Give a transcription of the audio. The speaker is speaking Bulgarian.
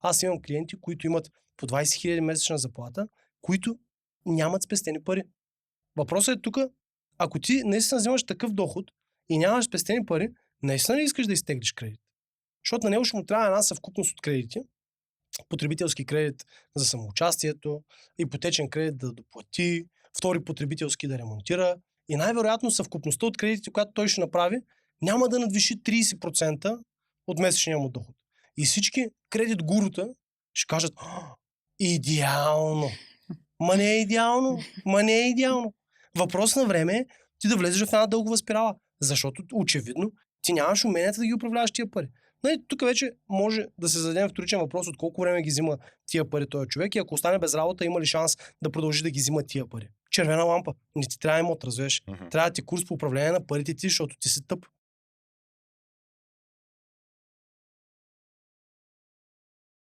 Аз имам клиенти, които имат по 20 000 месечна заплата, които нямат спестени пари. Въпросът е тук, ако ти наистина взимаш такъв доход и нямаш спестени пари, наистина ли искаш да изтеглиш кредит? Защото на него ще му трябва една съвкупност от кредити, потребителски кредит за самоучастието, ипотечен кредит да доплати, втори потребителски да ремонтира и най-вероятно съвкупността от кредитите, която той ще направи, няма да надвиши 30% от месечния му доход. И всички кредит гурута ще кажат: идеално! Ма не е идеално! Ма не е идеално! Въпрос на време е ти да влезеш в една дългова спирала, защото очевидно ти нямаш уменията да ги управляваш тия пари. Тук вече може да се зададем вторичен въпрос от колко време ги взима тия пари този човек и ако остане без работа, има ли шанс да продължи да ги взима тия пари. Червена лампа. Не ти трябва имот, разбираш. Трябва да ти курс по управление на парите ти, защото ти си тъп.